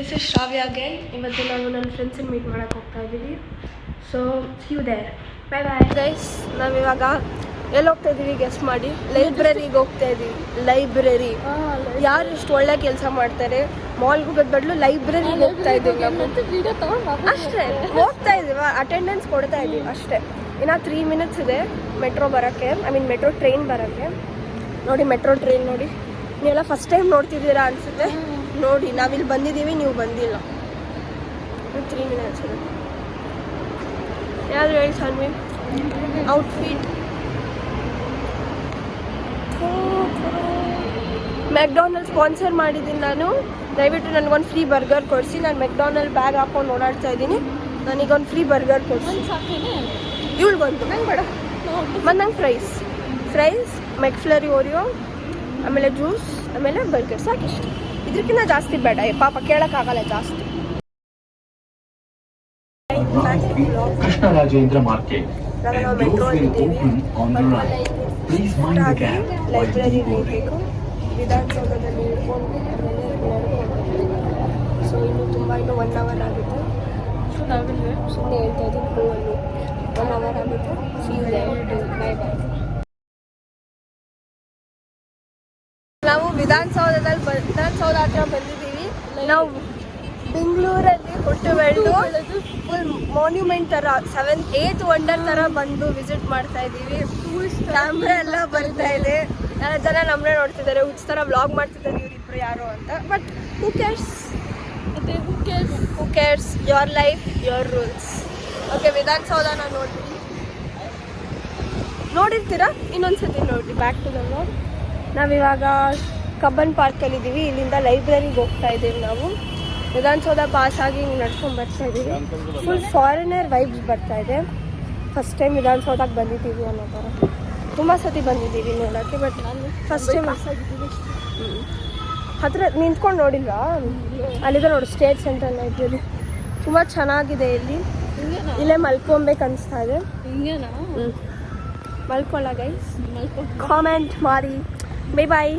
This is Shravya again. ಇವತ್ತು ನಾವು ನನ್ನ ಫ್ರೆಂಡ್ಸನ್ನು ಮೀಟ್ ಮಾಡೋಕ್ಕೆ ಹೋಗ್ತಾ ಇದ್ದೀವಿ. So see you there. Bye bye guys. ನಾವಿವಾಗ ಎಲ್ಲಿ ಹೋಗ್ತಾ ಇದ್ದೀವಿ ಗೆಸ್ಟ್ ಮಾಡಿ? ಲೈಬ್ರರಿಗೆ ಹೋಗ್ತಾ ಇದ್ದೀವಿ. ಲೈಬ್ರರಿ ಯಾರು ಇಷ್ಟು ಒಳ್ಳೆ ಕೆಲಸ ಮಾಡ್ತಾರೆ? ಮಾಲ್ಗೆ ಹೋಗೋದು ಬದಲು ಲೈಬ್ರರಿಗೆ ಹೋಗ್ತಾ ಇದ್ದೀವಿ. ಅಷ್ಟೇ ಹೋಗ್ತಾ ಇದ್ದೀವಿ, ಅಟೆಂಡೆನ್ಸ್ ಕೊಡ್ತಾ ಇದ್ದೀವಿ ಅಷ್ಟೇ. ಇನ್ನು 3 minutes ಇದೆ ಮೆಟ್ರೋ ಬರೋಕ್ಕೆ, ಮೆಟ್ರೋ ಟ್ರೈನ್ ಬರೋಕ್ಕೆ. ನೋಡಿ ಮೆಟ್ರೋ ಟ್ರೈನ್ ನೋಡಿ. ನೀವೆಲ್ಲ ಫಸ್ಟ್ ಟೈಮ್ ನೋಡ್ತಿದ್ದೀರಾ ಅನಿಸುತ್ತೆ. ನೋಡಿ ನಾವಿಲ್ಲಿ ಬಂದಿದ್ದೀವಿ, ನೀವು ಬಂದಿಲ್ಲ. 3 minutes ಇದೆ. ಯಾರು ಹೇಳಿ ಸನ್ವಿ ಔಟ್ಫಿಟ್? ಮೆಕ್ಡೊನಾಲ್ಡ್ ಸ್ಪಾನ್ಸರ್ ಮಾಡಿದ್ದೀನಿ ನಾನು. ದಯವಿಟ್ಟು ನನಗೊಂದು ಫ್ರೀ ಬರ್ಗರ್ ಕೊಡಿಸಿ. ನಾನು ಮೆಕ್ಡೊನಾಲ್ಡ್ ಬ್ಯಾಗ್ ಹಾಕೊಂಡು ಓಡಾಡ್ತಾ ಇದ್ದೀನಿ. ನನಗೊಂದು ಫ್ರೀ ಬರ್ಗರ್ ಕೊಡಿಸಿ. ಇವಳು ಬಂತು ನಂಗೆ ಬೇಡ. ಮತ್ತು ನಂಗೆ ಫ್ರೈಸ್ ಮೆಕ್ಫ್ಲರಿ ಓರಿಯೋ, ಆಮೇಲೆ ಜ್ಯೂಸ್, ಆಮೇಲೆ ಬರ್ಗರ್ ಸಾಕಿಷ್ಟು. ಇದಕ್ಕಿಂತ ಜಾಸ್ತಿ ಬೇಡ. ಪಾಪ ಕೇಳೋಕ್ಕಾಗಲ್ಲ ಜಾಸ್ತಿ. ಕೃಷ್ಣರಾಜೇಂದ್ರ ಮಾರ್ಕೆಟ್. ಮೆಟ್ರೋ ಇದ್ದೀವಿ. ಲೈಬ್ರರಿ ಹೋಗಬೇಕು. ವಿಧಾನಸೌಧದಲ್ಲಿ ಇಟ್ಕೊಂಡು ಸೊ ಇನ್ನೂ 1 hour ಆಗುತ್ತೆ. ಸುಮ್ಮನೆ ಹೇಳ್ತಾ ಇದ್ದೀನಿ, 1 hour ಆಗುತ್ತೆ. See you there. Bye bye. ನಾವು ವಿಧಾನಸೌಧ ಹತ್ರ ಬಂದಿದ್ದೀವಿ. ನಾವು ಬೆಂಗಳೂರಲ್ಲಿ ಹುಟ್ಟು ಬೆಳೆದು ಫುಲ್ ಮಾನ್ಯುಮೆಂಟ್ ಥರ 7th 8th ವಂಡರ್ ಥರ ಬಂದು ವಿಸಿಟ್ ಮಾಡ್ತಾ ಇದ್ದೀವಿ. ಕ್ಯಾಮ್ರಾ ಎಲ್ಲ ಬರ್ತಾ ಇದೆ. ಜನ ನಮ್ಮನ್ನೇ ನೋಡ್ತಿದ್ದಾರೆ, ಹುಚ್ಚ ಥರ ವ್ಲಾಗ್ ಮಾಡ್ತಿದ್ದಾರೆ ಇವರಿಬ್ಬರು ಯಾರು ಅಂತ. But who cares your life your rules. Okay, ವಿಧಾನಸೌಧನ ನೋಡಿರ್ತೀರಾ, ಇನ್ನೊಂದ್ಸತಿ ನೋಡಿ. Back to the vlog. ನಾವಿವಾಗ ಕಬ್ಬನ್ ಪಾರ್ಕಲ್ಲಿದ್ದೀವಿ. ಇಲ್ಲಿಂದ ಲೈಬ್ರರಿಗೆ ಹೋಗ್ತಾ ಇದ್ದೀವಿ. ನಾವು ವಿಧಾನಸೌಧ ಪಾಸ್ ಆಗಿ ನಡ್ಕೊಂಡು ಬರ್ತಾ ಇದ್ದೀವಿ. ಫುಲ್ ಫಾರಿನರ್ ವೈಬ್ಸ್ ಬರ್ತಾ ಇದೆ. ಫಸ್ಟ್ ಟೈಮ್ ವಿಧಾನಸೌಧಕ್ಕೆ ಬಂದಿದ್ದೀವಿ ಅನ್ನೋ ಥರ. ತುಂಬ ಸತಿ ಬಂದಿದ್ದೀವಿ ನೋಡೋಕ್ಕೆ, ಬಟ್ ನಾನು ಫಸ್ಟ್ ಟೈಮ್ ಆಗಿದ್ದೀವಿ. ಹತ್ರ ನಿಂತ್ಕೊಂಡು ನೋಡಿಲ್ವಾ? ಅಲ್ಲಿದೆ ನೋಡಿ ಸ್ಟೇಟ್ ಸೆಂಟ್ರಲ್ ಲೈಬ್ರರಿ. ತುಂಬ ಚೆನ್ನಾಗಿದೆ. ಇಲ್ಲೇ ಮಲ್ಕೊಬೇಕು ಅನಿಸ್ತಾ ಇದೆ. ಮಲ್ಕೊಳ್ಳ ಗೈಸ್. ಕಾಮೆಂಟ್ ಮಾಡಿ. Bye bye.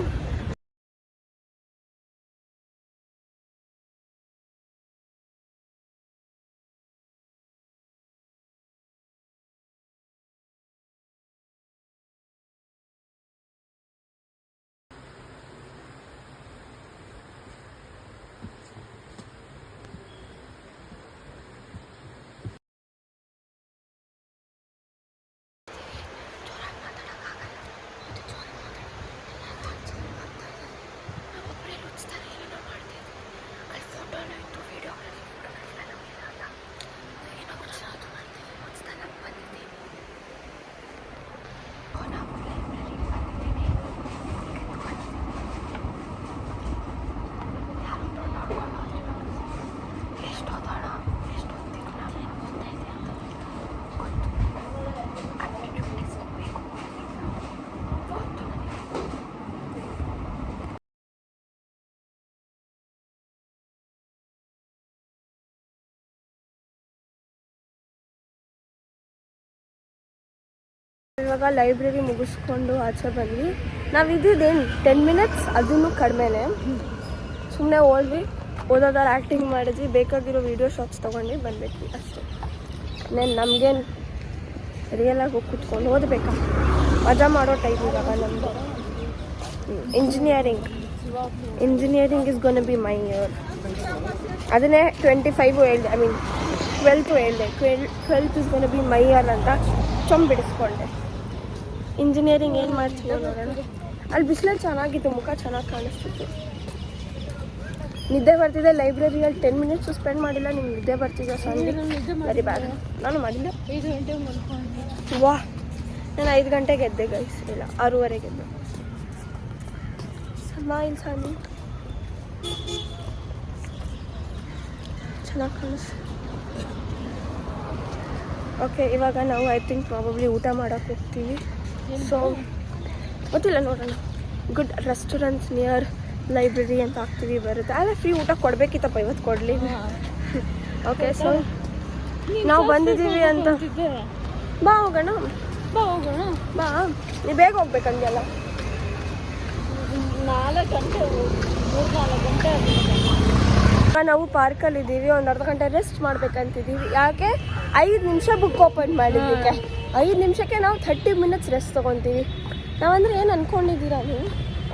ಇವಾಗ ಲೈಬ್ರರಿ ಮುಗಿಸ್ಕೊಂಡು ಆಚೆ ಬಂದ್ವಿ. ನಾವು ಇದ್ದಿದ್ದೇನು 10 minutes, ಅದೂ ಕಡಿಮೆನೇ. ಸುಮ್ಮನೆ ಓದೋದಾರ ಆ್ಯಕ್ಟಿಂಗ್ ಮಾಡಿದ್ವಿ, ಬೇಕಾಗಿರೋ ವೀಡಿಯೋ ಶಾಟ್ಸ್ ತೊಗೊಂಡು ಬಂದ್ಬಿಟ್ವಿ ಅಷ್ಟೇ. ನಮಗೇನು ರಿಯಲಾಗಿ ಹೋಗಿ ಕೂತ್ಕೊಂಡು ಓದಬೇಕಾ? ಮಜಾ ಮಾಡೋ ಟೈಪ್ ಇವಾಗ ನಮ್ಮದು. Engineering is gonna be my year. ಅದನ್ನೇ 25 ಹೇಳಿದೆ. 12th ಹೇಳಿದೆ. 12th is gonna be my year ಅಂತ ಬಿಡಿಸ್ಕೊಂಡೆ. ಇಂಜಿನಿಯರಿಂಗ್ ಏನು ಮಾಡ್ತೀವಿ ನೋಡೋಣ. ಅಲ್ಲಿ ಬಿಸಿಲಲ್ಲಿ ಚೆನ್ನಾಗಿತ್ತು, ಮುಖ ಚೆನ್ನಾಗಿ ಕಾಣಿಸ್ತಿತ್ತು. ನಿದ್ದೆ ಬರ್ತಿದೆ. ಲೈಬ್ರರಿಯಲ್ಲಿ 10 minutes ಸ್ಪೆಂಡ್ ಮಾಡಿಲ್ಲ. ನಿಮ್ಗೆ ನಿದ್ದೆ ಬರ್ತಿದ್ದೆ ಸಂಜೆ? Very bad. ನಾನು ಮಾಡಿಲ್ಲ. 5 ಗಂಟೆಗೆ ವಾ, ನಾನು 5 ಗಂಟೆಗೆ ಎದ್ದೆ ಗೈಸ್. ಇಲ್ಲ 6:30 ಎದ್ದೆ. ಸ್ಮೈಲ್ ಸಾನಿ ಚೆನ್ನಾಗಿ ಕಾಣಿಸ್ತು. ಓಕೆ, ಇವಾಗ ನಾವು ಐ ಥಿಂಕ್ ಪ್ರಾಬಬ್ಲಿ ಊಟ ಮಾಡೋಕ್ಕೆ ಹೋಗ್ತೀವಿ. ಸೊ ಗೊತ್ತಿಲ್ಲ, ನೋಡೋಣ. ಗುಡ್ ರೆಸ್ಟೋರೆಂಟ್ಸ್ ನಿಯರ್ ಲೈಬ್ರರಿ ಅಂತ ಹಾಕ್ತೀವಿ, ಬರುತ್ತೆ. ಅಲ್ಲ ಫ್ರೀ ಊಟ ಕೊಡಬೇಕಿತ್ತಪ್ಪ, ಇವತ್ತು ಕೊಡಲಿ. ಓಕೆ, ಸೊ ನಾವು ಬಂದಿದ್ದೀವಿ ಅಂತ. ಬಾ ಹೋಗೋಣ. ಬಾ, ನೀವು ಬೇಗ ಹೋಗ್ಬೇಕಂಗೆಲ್ಲ. 4 ಗಂಟೆ 3-4 ಗಂಟೆ ನಾವು ಪಾರ್ಕಲ್ಲಿ ಇದ್ದೀವಿ, ಒಂದು ಅರ್ಧ ಗಂಟೆ ರೆಸ್ಟ್ ಮಾಡ್ಬೇಕಂತಿದ್ದೀವಿ. ಯಾಕೆ 5 ನಿಮಿಷ ಬುಕ್ ಓಪನ್ ಮಾಡಿದ್ದಕ್ಕೆ 5 ನಿಮಿಷಕ್ಕೆ ನಾವು 30 ಮಿನಿಟ್ಸ್ ರೆಸ್ಟ್ ತೊಗೊತೀವಿ. ನಾವಂದರೆ ಏನು ಅಂದ್ಕೊಂಡಿದ್ದೀರಾ ನೀವು?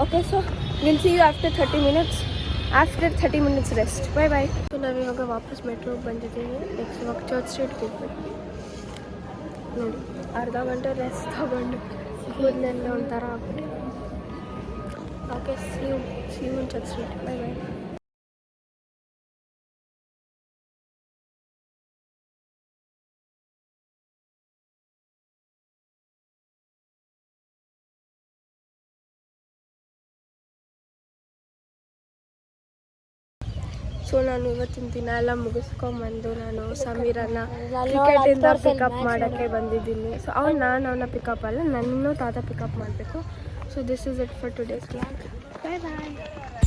Okay, so will see you after 30 minutes rest. Bye bye. So ನಾವಿವಾಗ ವಾಪಸ್ ಮೆಟ್ರೋಗೆ ಬಂದಿದ್ದೀವಿ. ನೆಕ್ಸ್ಟ್ ಇವಾಗ ಚರ್ಚ್ ಸ್ಟ್ರೀಟ್ಗೆ ಹೋಗ್ಬೇಕು. ನೋಡಿ, ಅರ್ಧ ಗಂಟೆ ರೆಸ್ಟ್ ತಗೊಂಡು ಕೂದಲೆಲ್ಲ ಒಂಥರ ಆಗ್ಬಿಟ್ಟು. Okay, see you in Church Street. Bye bye. So ನಾನು ಇವತ್ತಿನ ದಿನ ಎಲ್ಲ ಮುಗಿಸ್ಕೊಂಬಂದು ನಾನು ಸಮೀರನ್ನ ಕ್ರಿಕೆಟಿಂದ ಪಿಕಪ್ ಮಾಡೋಕ್ಕೆ ಬಂದಿದ್ದೀನಿ. ಸೊ ಅವನ್ನ ಪಿಕಪ್ ಅಲ್ಲ, ನನ್ನನ್ನು ತಾತ ಪಿಕಪ್ ಮಾಡಬೇಕು. So this is it for today's vlog. Bye bye.